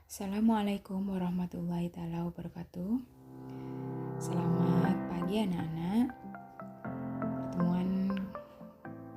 Assalamualaikum warahmatullahi taala wabarakatuh. Selamat pagi anak-anak. Pertemuan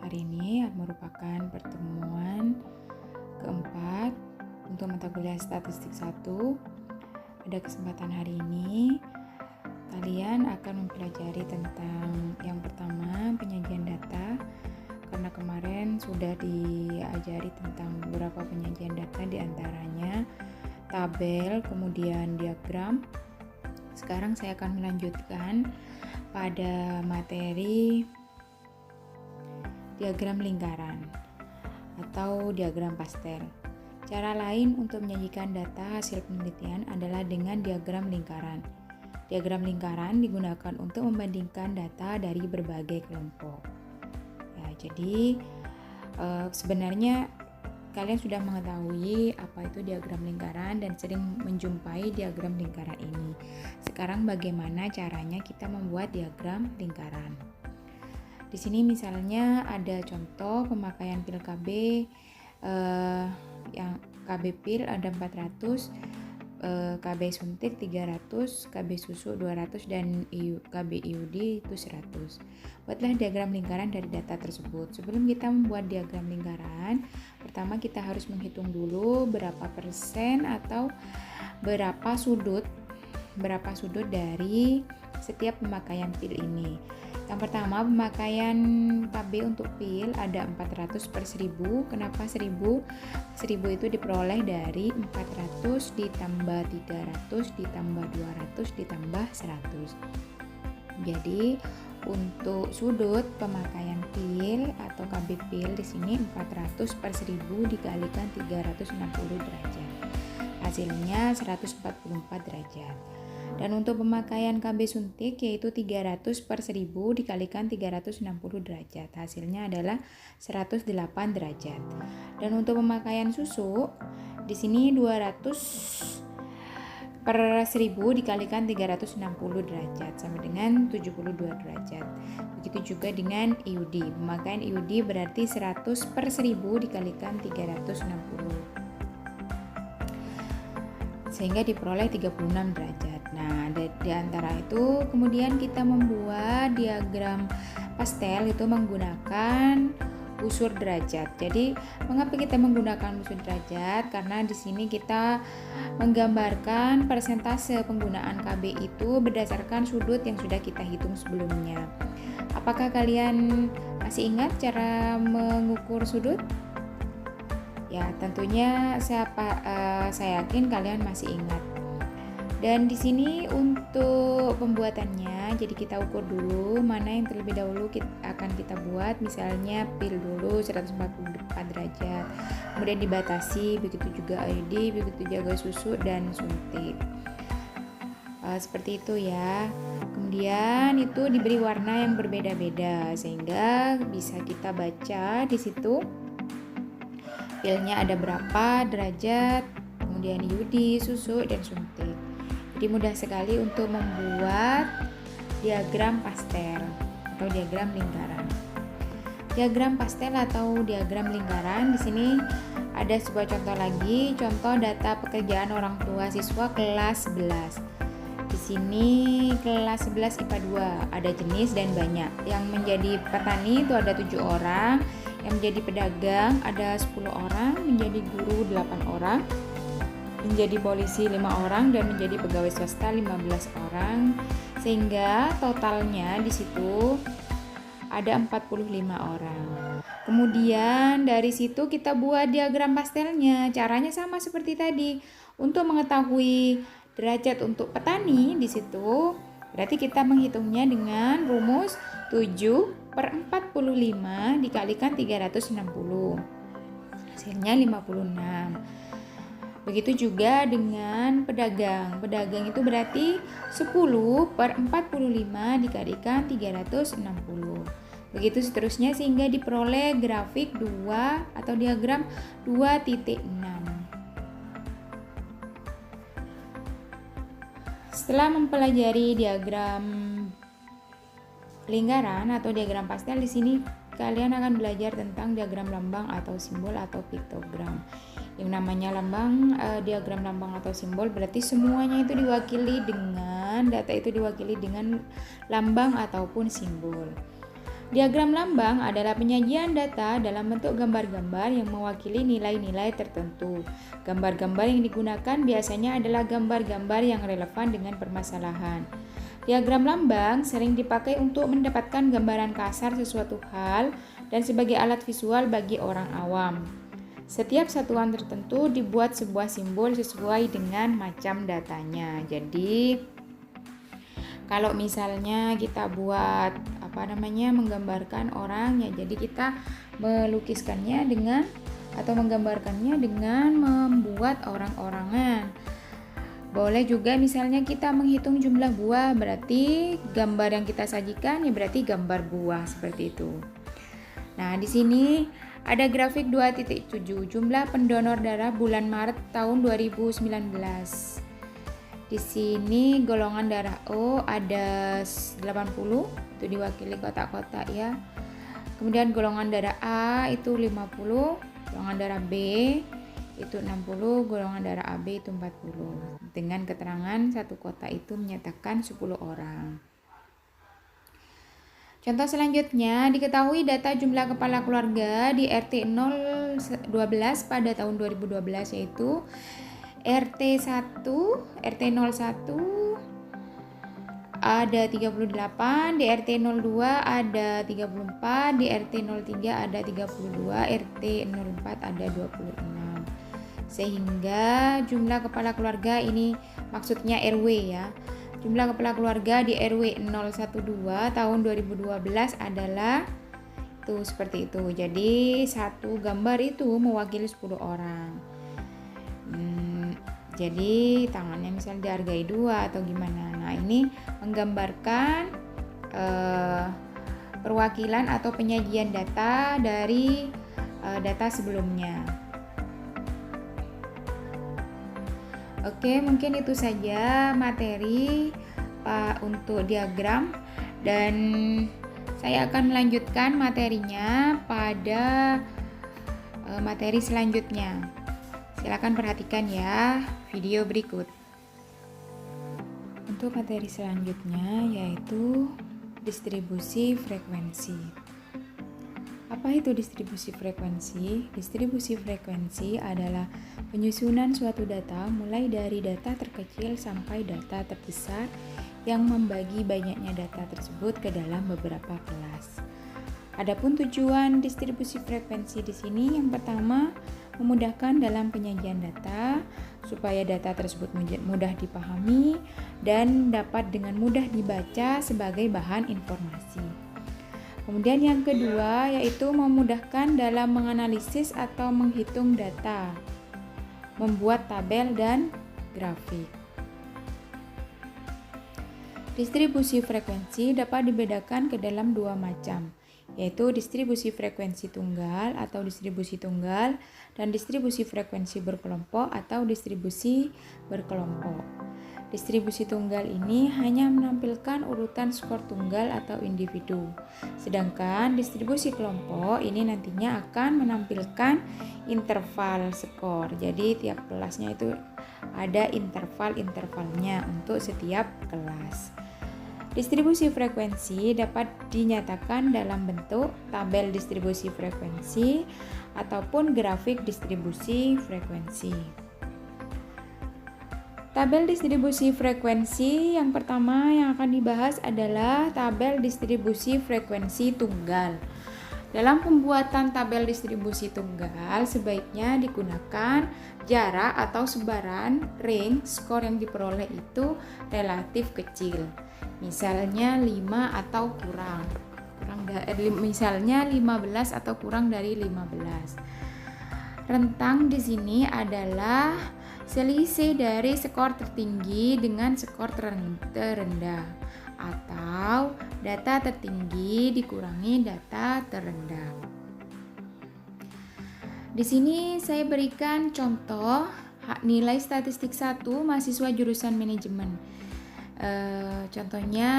hari ini merupakan pertemuan keempat untuk mata kuliah statistik 1. Pada kesempatan hari ini kalian akan mempelajari tentang yang pertama, penyajian data. Karena kemarin sudah diajari tentang beberapa penyajian data, diantaranya tabel, kemudian diagram. Sekarang saya akan melanjutkan pada materi diagram lingkaran atau diagram pastel. Cara lain untuk menyajikan data hasil penelitian adalah dengan diagram lingkaran. Diagram lingkaran digunakan untuk membandingkan data dari berbagai kelompok. Ya, jadi sebenarnya kalian sudah mengetahui apa itu diagram lingkaran dan sering menjumpai diagram lingkaran ini. Sekarang bagaimana caranya kita membuat diagram lingkaran? Di sini misalnya ada contoh pemakaian pil KB, yang KB pil ada 400, KB suntik 300, KB susu 200, dan KB IUD itu 100. Buatlah diagram lingkaran dari data tersebut. Sebelum kita membuat diagram lingkaran, pertama kita harus menghitung dulu berapa persen atau berapa sudut dari setiap pemakaian pil ini. Yang pertama, pemakaian KB untuk pil ada 400 per 1000. Kenapa 1000? 1000 itu diperoleh dari 400 ditambah 300 ditambah 200 ditambah 100. Jadi untuk sudut pemakaian pil atau KB pil di sini 400 per 1000 dikalikan 360 derajat. Hasilnya 144 derajat. Dan untuk pemakaian KB suntik yaitu 300 per 1000 dikalikan 360 derajat. Hasilnya adalah 108 derajat. Dan untuk pemakaian susu di sini 200 per 1000 dikalikan 360 derajat sama dengan 72 derajat. Begitu juga dengan IUD. Pemakaian IUD berarti 100 per 1000 dikalikan 360 sehingga diperoleh 36 derajat. Nah, di antara itu kemudian kita membuat diagram pastel itu menggunakan busur derajat. Jadi, mengapa kita menggunakan busur derajat? Karena di sini kita menggambarkan persentase penggunaan KB itu berdasarkan sudut yang sudah kita hitung sebelumnya. Apakah kalian masih ingat cara mengukur sudut? Ya, tentunya saya yakin kalian masih ingat. Dan di sini untuk pembuatannya, jadi kita ukur dulu mana yang terlebih dahulu akan kita buat. Misalnya pil dulu 144 derajat, kemudian dibatasi, begitu juga IUD, begitu juga susu dan suntik. Seperti itu ya. Kemudian itu diberi warna yang berbeda-beda sehingga bisa kita baca di situ pilnya ada berapa derajat, kemudian IUD, susu, dan suntik. Jadi mudah sekali untuk membuat diagram pastel atau diagram lingkaran. Diagram pastel atau diagram lingkaran di sini ada sebuah contoh lagi, contoh data pekerjaan orang tua siswa kelas 11. Di sini kelas 11 IPA 2 ada jenis dan banyak. Yang menjadi petani itu ada 7 orang, yang menjadi pedagang ada 10 orang, menjadi guru 8 orang, menjadi polisi 5 orang, dan menjadi pegawai swasta 15 orang, sehingga totalnya di situ ada 45 orang. Kemudian dari situ kita buat diagram pastelnya. Caranya sama seperti tadi. Untuk mengetahui derajat untuk petani di situ, berarti kita menghitungnya dengan rumus 7 per 45 dikalikan 360. Hasilnya 56. Begitu juga dengan pedagang. Pedagang itu berarti 10 per 45 dikalikan 360. Begitu seterusnya sehingga diperoleh grafik 2 atau diagram 2.6. Setelah mempelajari diagram lingkaran atau diagram pastel, di sini kalian akan belajar tentang diagram lambang atau simbol atau piktogram. Yang namanya lambang, diagram lambang atau simbol berarti semuanya itu diwakili dengan data itu diwakili dengan lambang ataupun simbol. Diagram lambang adalah penyajian data dalam bentuk gambar-gambar yang mewakili nilai-nilai tertentu. Gambar-gambar yang digunakan biasanya adalah gambar-gambar yang relevan dengan permasalahan. Diagram lambang sering dipakai untuk mendapatkan gambaran kasar sesuatu hal dan sebagai alat visual bagi orang awam. Setiap satuan tertentu dibuat sebuah simbol sesuai dengan macam datanya. Jadi kalau misalnya kita buat menggambarkan orang ya, jadi kita melukiskannya dengan atau menggambarkannya dengan membuat orang-orangan. Boleh juga misalnya kita menghitung jumlah buah, berarti gambar yang kita sajikan ya berarti gambar buah seperti itu. Nah, di sini ada grafik 2.7 jumlah pendonor darah bulan Maret tahun 2019. Di sini golongan darah O ada 80, itu diwakili kotak-kotak ya. Kemudian golongan darah A itu 50, golongan darah B itu 60, golongan darah AB itu 40. Dengan keterangan satu kotak itu menyatakan 10 orang. Contoh selanjutnya, diketahui data jumlah kepala keluarga di RT 012 pada tahun 2012 yaitu RT 1, RT 01 ada 38, di RT 02 ada 34, di RT 03 ada 32, RT 04 ada 26. Sehingga jumlah kepala keluarga ini maksudnya RW ya. Jumlah kepala keluarga di RW 012 tahun 2012 adalah tuh seperti itu. Jadi satu gambar itu mewakili 10 orang. Jadi tangannya misalnya dihargai 2 atau gimana. Nah, ini menggambarkan perwakilan atau penyajian data dari data sebelumnya. Oke, mungkin itu saja materi untuk diagram, dan saya akan melanjutkan materinya pada materi selanjutnya. Silakan perhatikan ya video berikut. Untuk materi selanjutnya yaitu distribusi frekuensi. Apa itu distribusi frekuensi? Distribusi frekuensi adalah penyusunan suatu data mulai dari data terkecil sampai data terbesar yang membagi banyaknya data tersebut ke dalam beberapa kelas. Adapun tujuan distribusi frekuensi di sini yang pertama memudahkan dalam penyajian data supaya data tersebut mudah dipahami dan dapat dengan mudah dibaca sebagai bahan informasi. Kemudian yang kedua yaitu memudahkan dalam menganalisis atau menghitung data, membuat tabel dan grafik. Distribusi frekuensi dapat dibedakan ke dalam dua macam, yaitu distribusi frekuensi tunggal atau distribusi tunggal dan distribusi frekuensi berkelompok atau distribusi berkelompok. Distribusi tunggal ini hanya menampilkan urutan skor tunggal atau individu, sedangkan distribusi kelompok ini nantinya akan menampilkan interval skor. Jadi tiap kelasnya itu ada interval-intervalnya untuk setiap kelas. Distribusi frekuensi dapat dinyatakan dalam bentuk tabel distribusi frekuensi ataupun grafik distribusi frekuensi. Tabel distribusi frekuensi yang pertama yang akan dibahas adalah tabel distribusi frekuensi tunggal. Dalam pembuatan tabel distribusi tunggal sebaiknya digunakan jarak atau sebaran range skor yang diperoleh itu relatif kecil. Misalnya 5 atau misalnya 15 atau kurang dari 15. Rentang di sini adalah selisih dari skor tertinggi dengan skor terendah atau data tertinggi dikurangi data terendah. Di sini saya berikan contoh nilai statistik 1 mahasiswa jurusan manajemen. Contohnya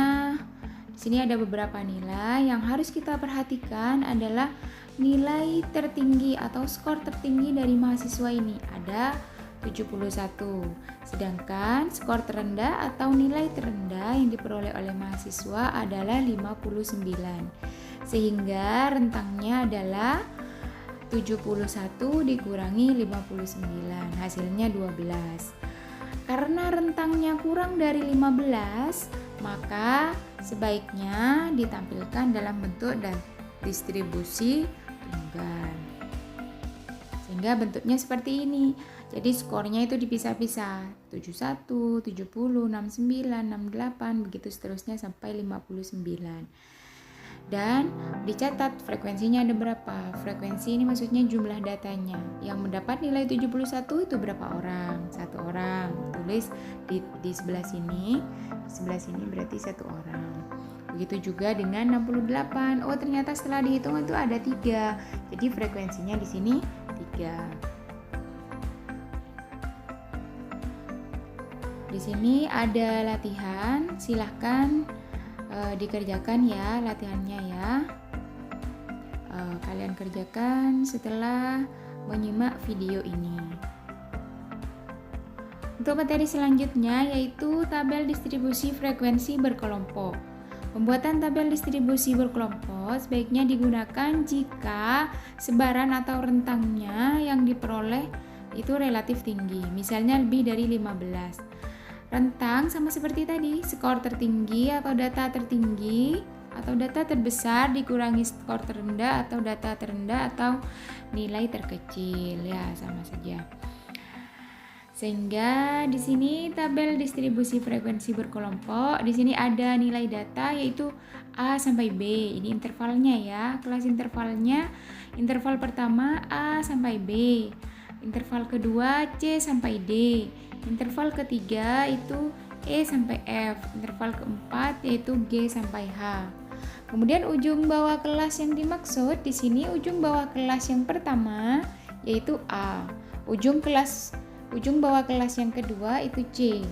di sini ada beberapa nilai yang harus kita perhatikan adalah nilai tertinggi atau skor tertinggi dari mahasiswa ini? Ada 71. Sedangkan skor terendah atau nilai terendah yang diperoleh oleh mahasiswa adalah 59. Sehingga rentangnya adalah 71 dikurangi 59, hasilnya 12. Karena rentangnya kurang dari 15, maka sebaiknya ditampilkan dalam bentuk dan distribusi tunggal. Sehingga bentuknya seperti ini. Jadi skornya itu dipisah-pisah, 71, 70, 69, 68, begitu seterusnya sampai 59. Dan dicatat frekuensinya ada berapa. Frekuensi ini maksudnya jumlah datanya. Yang mendapat nilai 71 itu berapa orang? 1 orang. Tulis di sebelah sini. Di sebelah sini berarti 1 orang. Begitu juga dengan 68. Oh, ternyata setelah dihitung itu ada 3. Jadi frekuensinya di sini 3. Di sini ada latihan, silahkan dikerjakan ya latihannya ya. Kalian kerjakan setelah menyimak video ini. Untuk materi selanjutnya yaitu tabel distribusi frekuensi berkelompok. Pembuatan tabel distribusi berkelompok sebaiknya digunakan jika sebaran atau rentangnya yang diperoleh itu relatif tinggi, misalnya lebih dari 15. Rentang sama seperti tadi, skor tertinggi atau data tertinggi atau data terbesar dikurangi skor terendah atau data terendah atau nilai terkecil, ya sama saja. Sehingga di sini tabel distribusi frekuensi berkelompok, di sini ada nilai data yaitu A sampai B. Ini intervalnya ya, kelas intervalnya. Interval pertama A sampai B. Interval kedua C sampai D. Interval ketiga itu E sampai F. Interval keempat yaitu G sampai H. Kemudian ujung bawah kelas yang dimaksud di sini ujung bawah kelas yang pertama yaitu A. Ujung bawah kelas yang kedua itu C.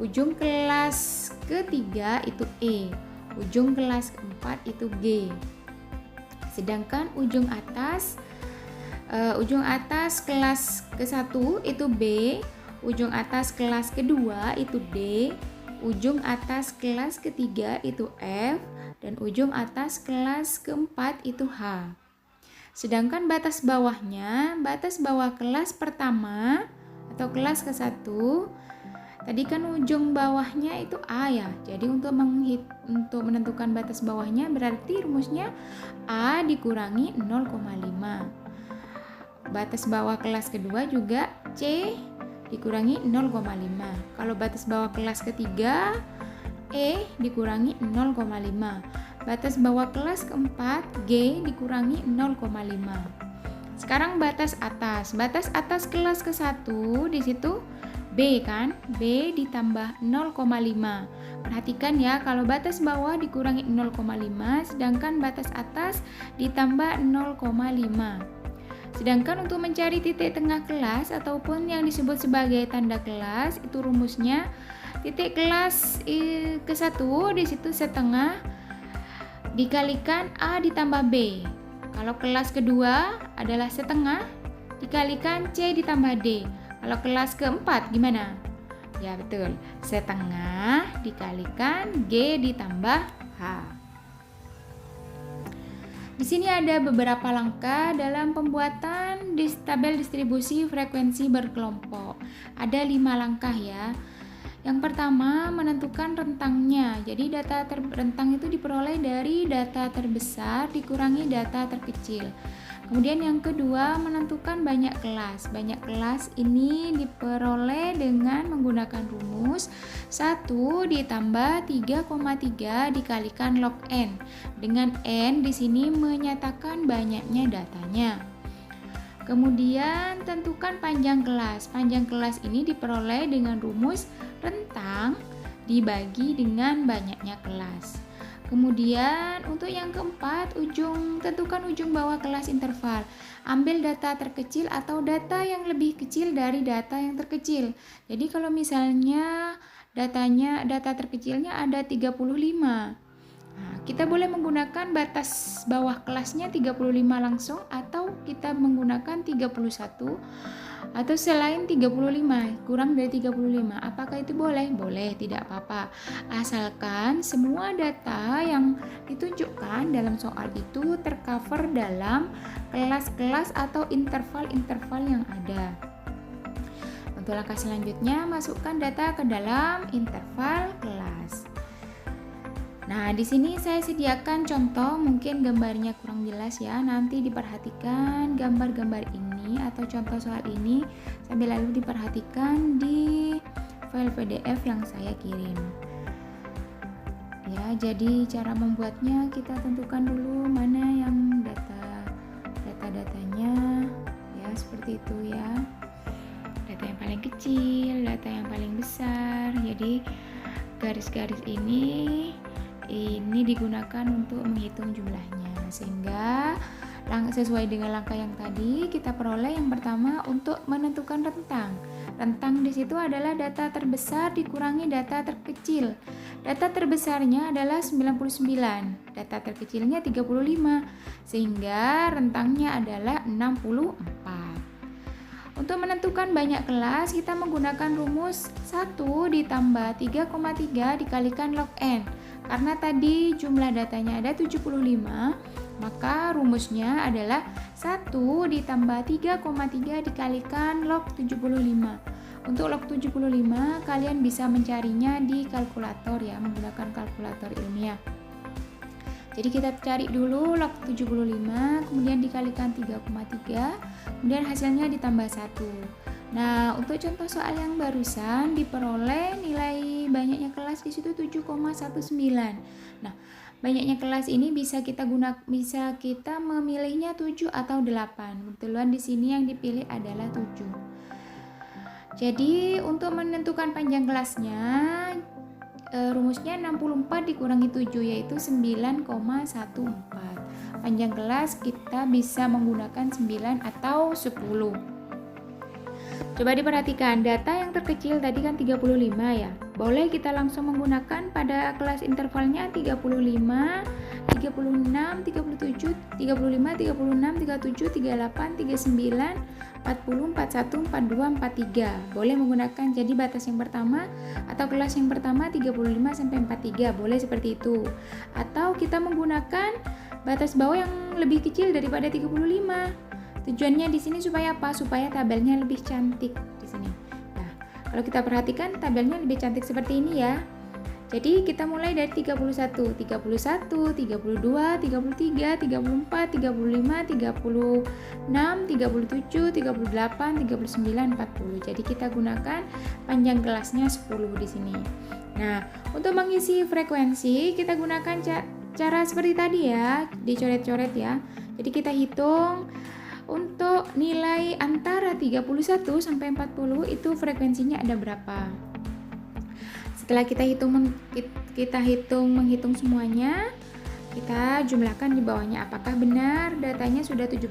Ujung kelas ketiga itu E. Ujung kelas keempat itu G. Sedangkan ujung atas kelas ke-1 itu B. Ujung atas kelas kedua itu D, ujung atas kelas ketiga itu F, dan ujung atas kelas keempat itu H. Sedangkan batas bawah kelas pertama atau kelas ke-1, tadi kan ujung bawahnya itu A ya. Jadi untuk menentukan batas bawahnya berarti rumusnya A dikurangi 0,5. Batas bawah kelas kedua juga C dikurangi 0,5. Kalau batas bawah kelas ketiga E dikurangi 0,5. Batas bawah kelas keempat G dikurangi 0,5. Sekarang batas atas kelas ke-1 di situ B kan? B ditambah 0,5. Perhatikan ya, kalau batas bawah dikurangi 0,5 sedangkan batas atas ditambah 0,5. Sedangkan untuk mencari titik tengah kelas ataupun yang disebut sebagai tanda kelas itu rumusnya titik kelas ke-1 di situ setengah dikalikan A ditambah B. Kalau kelas kedua adalah setengah dikalikan C ditambah D. Kalau kelas keempat gimana? Ya betul, setengah dikalikan G ditambah H. Di sini ada beberapa langkah dalam pembuatan tabel distribusi frekuensi berkelompok. Ada 5 langkah ya. Yang pertama, menentukan rentangnya. Jadi rentang itu diperoleh dari data terbesar dikurangi data terkecil. Kemudian yang kedua, menentukan banyak kelas. Banyak kelas ini diperoleh dengan menggunakan rumus 1 ditambah 3,3 dikalikan log N. Dengan N di sini menyatakan banyaknya datanya. Kemudian tentukan panjang kelas. Panjang kelas ini diperoleh dengan rumus rentang dibagi dengan banyaknya kelas. Kemudian untuk yang keempat, tentukan ujung bawah kelas interval. Ambil data terkecil atau data yang lebih kecil dari data yang terkecil. Jadi kalau misalnya data terkecilnya ada 35. Nah, kita boleh menggunakan batas bawah kelasnya 35 langsung, atau kita menggunakan 31 atau selain 35, kurang dari 35. Apakah itu boleh? Boleh, tidak apa-apa. Asalkan semua data yang ditunjukkan dalam soal itu tercover dalam kelas-kelas atau interval-interval yang ada. Untuk langkah selanjutnya, masukkan data ke dalam interval kelas. Nah, di sini saya sediakan contoh, mungkin gambarnya kurang jelas ya. Nanti diperhatikan gambar-gambar ini atau contoh soal ini sambil lalu diperhatikan di file PDF yang saya kirim. Ya, jadi cara membuatnya kita tentukan dulu mana yang data-datanya ya, seperti itu ya. Data yang paling kecil, data yang paling besar. Jadi garis-garis ini digunakan untuk menghitung jumlahnya, sehingga sesuai dengan langkah yang tadi kita peroleh yang pertama untuk menentukan rentang. Rentang di situ adalah data terbesar dikurangi data terkecil. Data terbesarnya adalah 99, data terkecilnya 35, sehingga rentangnya adalah 64. Untuk menentukan banyak kelas, kita menggunakan rumus 1 ditambah 3,3 dikalikan log n. Karena tadi jumlah datanya ada 75, maka rumusnya adalah 1 ditambah 3,3 dikalikan log 75. Untuk log 75, kalian bisa mencarinya di kalkulator ya, menggunakan kalkulator ilmiah. Jadi kita cari dulu log 75, kemudian dikalikan 3,3, kemudian hasilnya ditambah 1. Nah, untuk contoh soal yang barusan diperoleh nilai banyaknya kelas di situ 7,19. Nah, banyaknya kelas ini bisa kita memilihnya 7 atau 8. Kebetulan di sini yang dipilih adalah 7. Jadi, untuk menentukan panjang kelasnya rumusnya 64 dikurangi 7 yaitu 9,14. Panjang kelas kita bisa menggunakan 9 atau 10. Coba diperhatikan, data yang terkecil tadi kan 35 ya. Boleh kita langsung menggunakan pada kelas intervalnya 35, 36, 37, 35, 36, 37, 38, 39, 40, 41, 42, 43. Boleh menggunakan jadi batas yang pertama atau kelas yang pertama 35 sampai 43. Boleh seperti itu. Atau kita menggunakan batas bawah yang lebih kecil daripada 35. Tujuannya di sini supaya apa? Supaya tabelnya lebih cantik di sini. Nah, kalau kita perhatikan tabelnya lebih cantik seperti ini ya. Jadi kita mulai dari 31, 32, 33, 34, 35, 36, 37, 38, 39, 40. Jadi kita gunakan panjang kelasnya 10 di sini. Nah, untuk mengisi frekuensi kita gunakan cara seperti tadi ya, dicoret-coret ya. Jadi kita hitung untuk nilai antara 31 sampai 40 itu frekuensinya ada berapa. Setelah kita menghitung semuanya, kita jumlahkan di bawahnya apakah benar datanya sudah 75.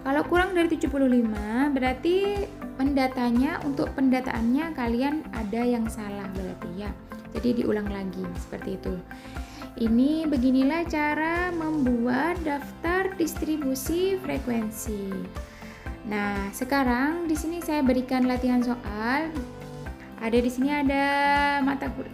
Kalau kurang dari 75 berarti untuk pendataannya kalian ada yang salah berarti ya. Jadi diulang lagi seperti itu. Beginilah cara membuat daftar distribusi frekuensi. Nah, sekarang di sini saya berikan latihan soal. Di sini ada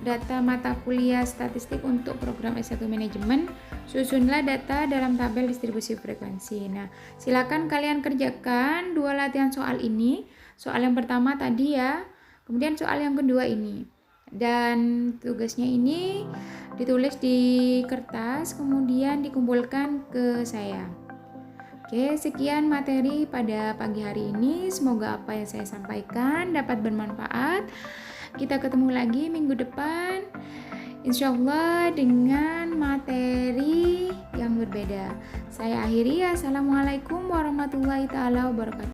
data mata kuliah statistik untuk program S1 manajemen. Susunlah data dalam tabel distribusi frekuensi. Nah, silakan kalian kerjakan dua latihan soal ini. Soal yang pertama tadi ya, kemudian soal yang kedua ini. Dan tugasnya ini ditulis di kertas, kemudian dikumpulkan ke saya. Oke, sekian materi pada pagi hari ini. Semoga apa yang saya sampaikan dapat bermanfaat. Kita ketemu lagi minggu depan, insya Allah dengan materi yang berbeda. Saya akhiri, assalamualaikum warahmatullahi wabarakatuh.